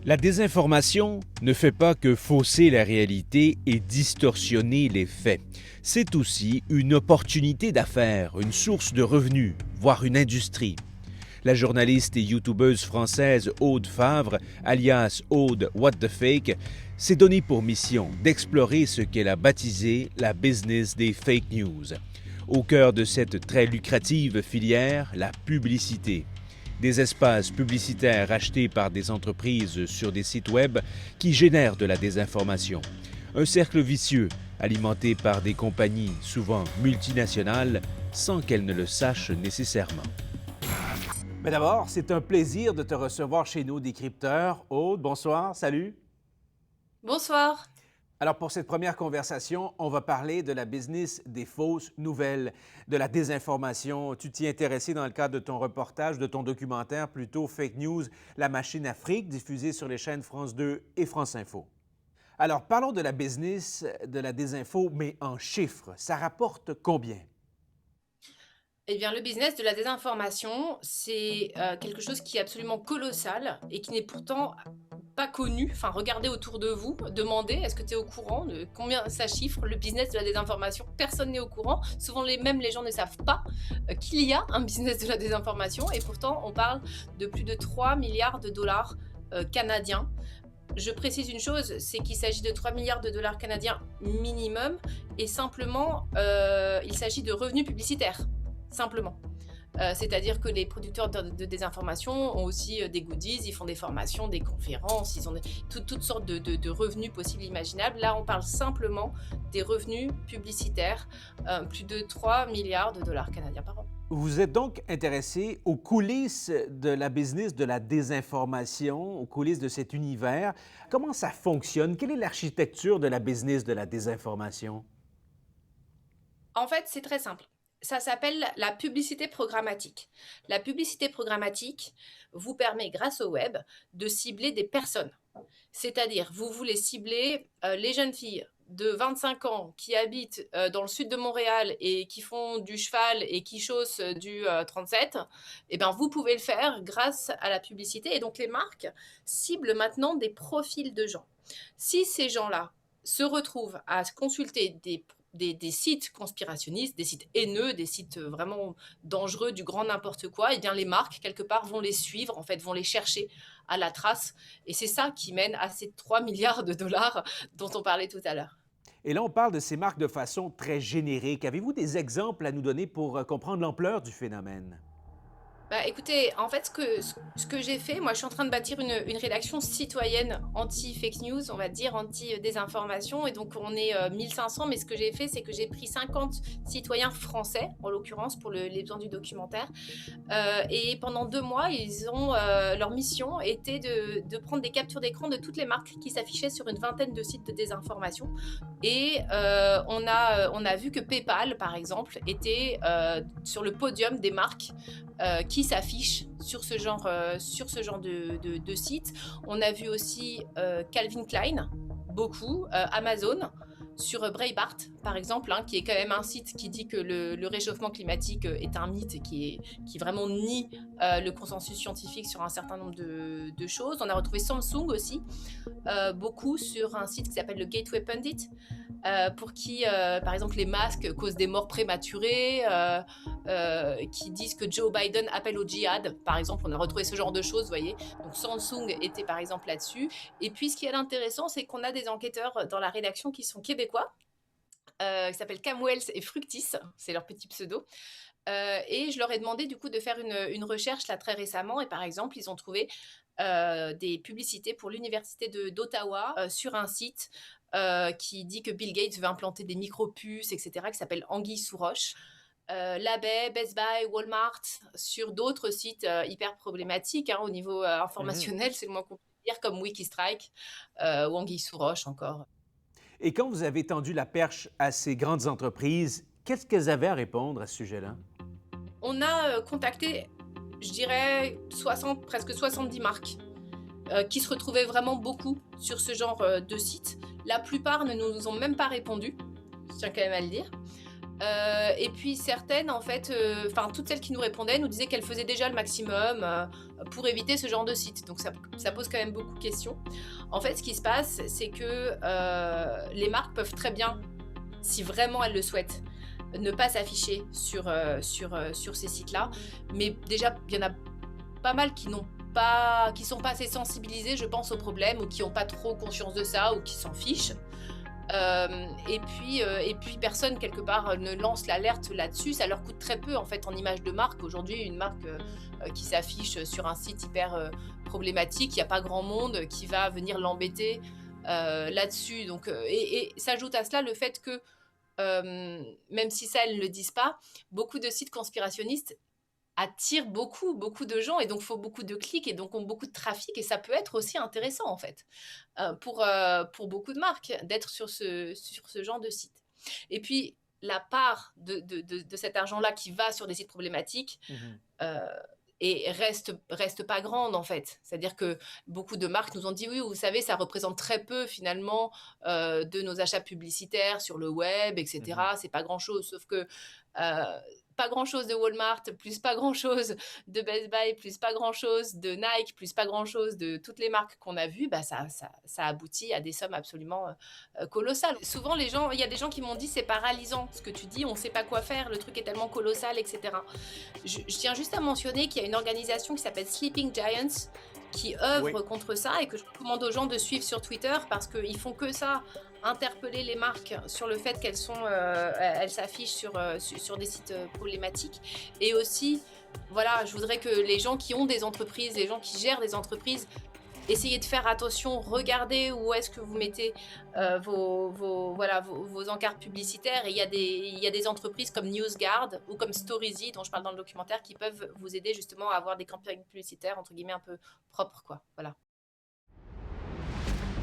La désinformation ne fait pas que fausser la réalité et distorsionner les faits. C'est aussi une opportunité d'affaires, une source de revenus, voire une industrie. La journaliste et youtubeuse française Aude Favre, alias Aude What the Fake, s'est donnée pour mission d'explorer ce qu'elle a baptisé la business des fake news. Au cœur de cette très lucrative filière, la publicité. Des espaces publicitaires achetés par des entreprises sur des sites web qui génèrent de la désinformation. Un cercle vicieux alimenté par des compagnies souvent multinationales sans qu'elles ne le sachent nécessairement. Mais d'abord, c'est un plaisir de te recevoir chez nos décrypteurs. Aude, bonsoir, salut. Bonsoir. Alors pour cette première conversation, on va parler de la business des fausses nouvelles, de la désinformation. Tu t'y es intéressé dans le cadre de ton reportage, de ton documentaire plutôt Fake News, la machine Afrique, diffusée sur les chaînes France 2 et France Info. Alors parlons de la business de la désinfo, mais en chiffres. Ça rapporte combien? Eh bien, le business de la désinformation, c'est quelque chose qui est absolument colossal et qui n'est pourtant pas connu. Enfin, regardez autour de vous, demandez, est-ce que tu es au courant de combien ça chiffre le business de la désinformation? Personne n'est au courant. Souvent, même les gens ne savent pas qu'il y a un business de la désinformation et pourtant, on parle de plus de 3 milliards de dollars canadiens. Je précise une chose, c'est qu'il s'agit de 3 milliards de dollars canadiens minimum et simplement, il s'agit de revenus publicitaires. Simplement. C'est-à-dire que les producteurs de désinformation ont aussi des goodies, ils font des formations, des conférences, ils ont toutes sortes de revenus possibles et imaginables. Là, on parle simplement des revenus publicitaires, plus de 3 milliards de dollars canadiens par an. Vous êtes donc intéressé aux coulisses de la business de la désinformation, aux coulisses de cet univers. Comment ça fonctionne? Quelle est l'architecture de la business de la désinformation? En fait, c'est très simple. Ça s'appelle la publicité programmatique. La publicité programmatique vous permet, grâce au web, de cibler des personnes. C'est-à-dire, vous voulez cibler les jeunes filles de 25 ans qui habitent dans le sud de Montréal et qui font du cheval et qui chaussent du 37, eh bien, vous pouvez le faire grâce à la publicité. Et donc, les marques ciblent maintenant des profils de gens. Si ces gens-là se retrouvent à consulter des sites conspirationnistes, des sites haineux, des sites vraiment dangereux, du grand n'importe quoi, et bien les marques, quelque part, vont les suivre, en fait, vont les chercher à la trace. Et c'est ça qui mène à ces 3 milliards de dollars dont on parlait tout à l'heure. Et là, on parle de ces marques de façon très générique. Avez-vous des exemples à nous donner pour comprendre l'ampleur du phénomène? Bah, écoutez, en fait, ce que j'ai fait, moi, je suis en train de bâtir une rédaction citoyenne anti-fake news, on va dire, anti-désinformation. Et donc, on est 1500, mais ce que j'ai fait, c'est que j'ai pris 50 citoyens français, en l'occurrence, pour les besoins du documentaire. Et pendant 2 mois, leur mission était de prendre des captures d'écran de toutes les marques qui s'affichaient sur une vingtaine de sites de désinformation. Et on a vu que PayPal, par exemple, était sur le podium des marques qui s'affichent sur ce genre de site. On a vu aussi Calvin Klein, beaucoup, Amazon, sur Breitbart, par exemple, qui est quand même un site qui dit que le réchauffement climatique est un mythe et qui vraiment nie le consensus scientifique sur un certain nombre de choses. On a retrouvé Samsung aussi, beaucoup sur un site qui s'appelle le Gateway Pundit, pour qui, par exemple, les masques causent des morts prématurées, qui disent que Joe Biden appelle au djihad, par exemple. On a retrouvé ce genre de choses, vous voyez. Donc Samsung était par exemple là-dessus. Et puis ce qui est intéressant, c'est qu'on a des enquêteurs dans la rédaction qui sont québécois, qui s'appellent Cam Wells et Fructis, c'est leur petit pseudo. Et je leur ai demandé du coup de faire une recherche là très récemment. Et par exemple, ils ont trouvé des publicités pour l'université d'Ottawa sur un site qui dit que Bill Gates veut implanter des micro-puces, etc., qui s'appelle Anguille sous roche. L'Abbé, Best Buy, Walmart, sur d'autres sites hyper problématiques au niveau informationnel, c'est le moins qu'on peut dire, comme Wikistrike ou Anguille sous roche encore. Et quand vous avez tendu la perche à ces grandes entreprises, qu'est-ce qu'elles avaient à répondre à ce sujet-là? On a contacté, je dirais, presque 70 marques qui se retrouvaient vraiment beaucoup sur ce genre de site. La plupart ne nous ont même pas répondu, je tiens quand même à le dire. Et puis certaines, en fait, enfin toutes celles qui nous répondaient nous disaient qu'elles faisaient déjà le maximum pour éviter ce genre de site. Donc ça pose quand même beaucoup de questions. En fait, ce qui se passe, c'est que les marques peuvent très bien, si vraiment elles le souhaitent, ne pas s'afficher sur ces sites-là. Mais déjà, il y en a pas mal qui sont pas assez sensibilisés, je pense, au problème, ou qui n'ont pas trop conscience de ça, ou qui s'en fichent. Et puis personne quelque part ne lance l'alerte là-dessus. Ça leur coûte très peu en fait en image de marque. Aujourd'hui, une marque qui s'affiche sur un site hyper problématique, il n'y a pas grand monde qui va venir l'embêter là-dessus. Donc, et s'ajoute à cela le fait que même si ça elles ne le disent pas, beaucoup de sites conspirationnistes attire beaucoup de gens et donc faut beaucoup de clics et donc ont beaucoup de trafic et ça peut être aussi intéressant en fait pour beaucoup de marques d'être sur ce genre de site. Et puis la part de cet argent-là qui va sur des sites problématiques euh, et reste pas grande en fait. C'est-à-dire que beaucoup de marques nous ont dit oui, vous savez, ça représente très peu finalement de nos achats publicitaires sur le web, etc. C'est pas grand-chose, sauf que pas grand-chose de Walmart, plus pas grand-chose de Best Buy, plus pas grand-chose de Nike, plus pas grand-chose de toutes les marques qu'on a vues, bah ça aboutit à des sommes absolument colossales. Souvent, il y a des gens qui m'ont dit c'est paralysant ce que tu dis, on sait pas quoi faire, le truc est tellement colossal, etc. Je tiens juste à mentionner qu'il y a une organisation qui s'appelle Sleeping Giants qui œuvre contre ça et que je recommande aux gens de suivre sur Twitter parce qu'ils font que ça, interpeller les marques sur le fait elles s'affichent sur des sites problématiques. Et aussi, voilà, je voudrais que les gens qui ont des entreprises, les gens qui gèrent des entreprises, essayez de faire attention, regardez où est-ce que vous mettez vos encarts publicitaires. Et il y a des entreprises comme NewsGuard ou comme Storyzy, dont je parle dans le documentaire, qui peuvent vous aider justement à avoir des campagnes publicitaires, entre guillemets, un peu propres, quoi. Voilà.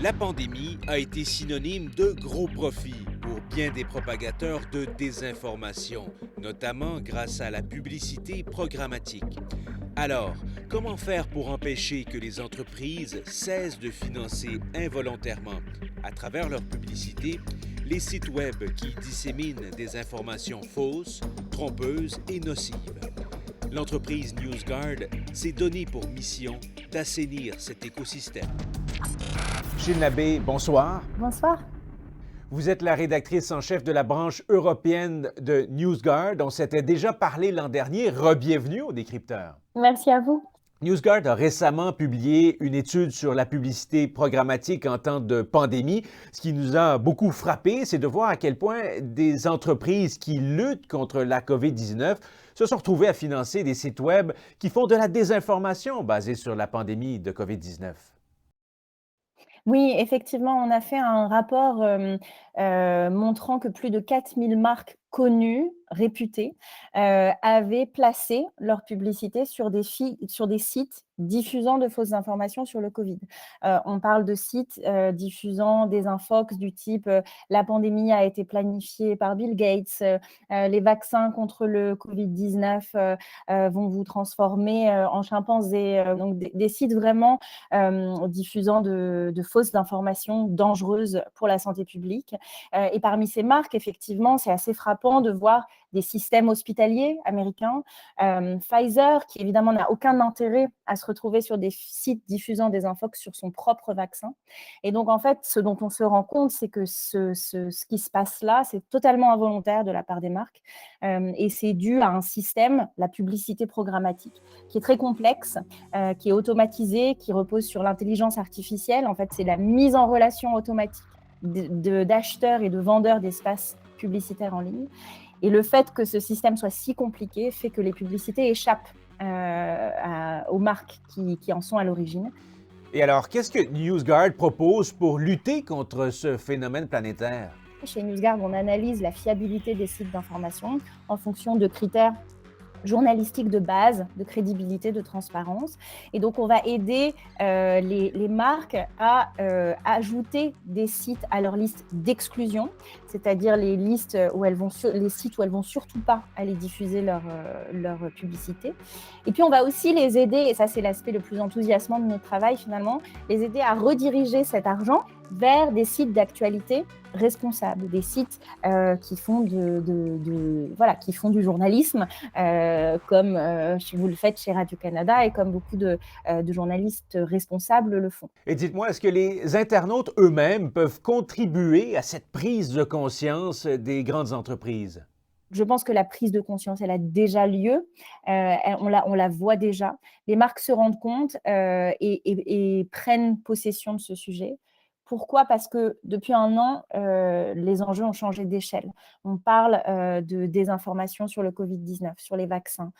La pandémie a été synonyme de gros profits pour bien des propagateurs de désinformation, notamment grâce à la publicité programmatique. Alors, comment faire pour empêcher que les entreprises cessent de financer involontairement, à travers leur publicité, les sites web qui disséminent des informations fausses, trompeuses et nocives? L'entreprise NewsGuard s'est donnée pour mission d'assainir cet écosystème. Gilles Nabé, bonsoir. Bonsoir. Vous êtes la rédactrice en chef de la branche européenne de NewsGuard. On s'était déjà parlé l'an dernier. Re-bienvenue au Décrypteur. Merci à vous. NewsGuard a récemment publié une étude sur la publicité programmatique en temps de pandémie. Ce qui nous a beaucoup frappé, c'est de voir à quel point des entreprises qui luttent contre la COVID-19 se sont retrouvées à financer des sites web qui font de la désinformation basée sur la pandémie de COVID-19. Oui, effectivement, on a fait un rapport montrant que plus de 4000 marques connues, réputées, avaient placé leur publicité sur des sites diffusant de fausses informations sur le Covid. On parle de sites diffusant des infox du type la pandémie a été planifiée par Bill Gates, les vaccins contre le Covid-19 vont vous transformer en chimpanzé. Donc des sites vraiment diffusant de fausses informations dangereuses pour la santé publique. Et parmi ces marques, effectivement, c'est assez frappant de voir des systèmes hospitaliers américains, Pfizer, qui évidemment n'a aucun intérêt à se retrouver sur des sites diffusant des infox sur son propre vaccin. Et donc, en fait, ce dont on se rend compte, c'est que ce qui se passe là, c'est totalement involontaire de la part des marques. Et c'est dû à un système, la publicité programmatique, qui est très complexe, qui est automatisé, qui repose sur l'intelligence artificielle. En fait, c'est la mise en relation automatique d'acheteurs et de vendeurs d'espaces publicitaires en ligne. Et le fait que ce système soit si compliqué fait que les publicités échappent aux marques qui en sont à l'origine. Et alors, qu'est-ce que NewsGuard propose pour lutter contre ce phénomène planétaire? Chez NewsGuard, on analyse la fiabilité des sites d'information en fonction de critères journalistique de base, de crédibilité, de transparence. Et donc, on va aider les marques à ajouter des sites à leur liste d'exclusion, c'est-à-dire les sites où elles vont surtout pas aller diffuser leur publicité. Et puis, on va aussi les aider, et ça, c'est l'aspect le plus enthousiasmant de notre travail finalement, les aider à rediriger cet argent vers des sites d'actualité responsables, des sites qui font voilà, qui font du journalisme, comme vous le faites chez Radio-Canada et comme beaucoup de journalistes responsables le font. Et dites-moi, est-ce que les internautes eux-mêmes peuvent contribuer à cette prise de conscience des grandes entreprises? Je pense que la prise de conscience, elle a déjà lieu, on la voit déjà. Les marques se rendent compte et prennent possession de ce sujet. Pourquoi? Parce que depuis un an, les enjeux ont changé d'échelle. On parle de désinformation sur le Covid-19, sur les vaccins,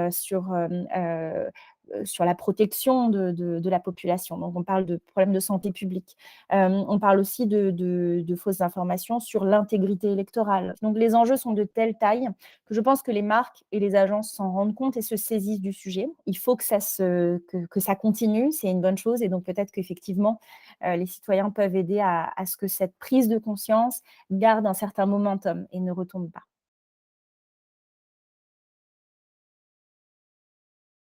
sur la protection de la population. Donc, on parle de problèmes de santé publique. On parle aussi de fausses informations sur l'intégrité électorale. Donc, les enjeux sont de telle taille que je pense que les marques et les agences s'en rendent compte et se saisissent du sujet. Il faut que ça continue, c'est une bonne chose. Et donc, peut-être qu'effectivement, les citoyens peuvent aider à ce que cette prise de conscience garde un certain momentum et ne retombe pas.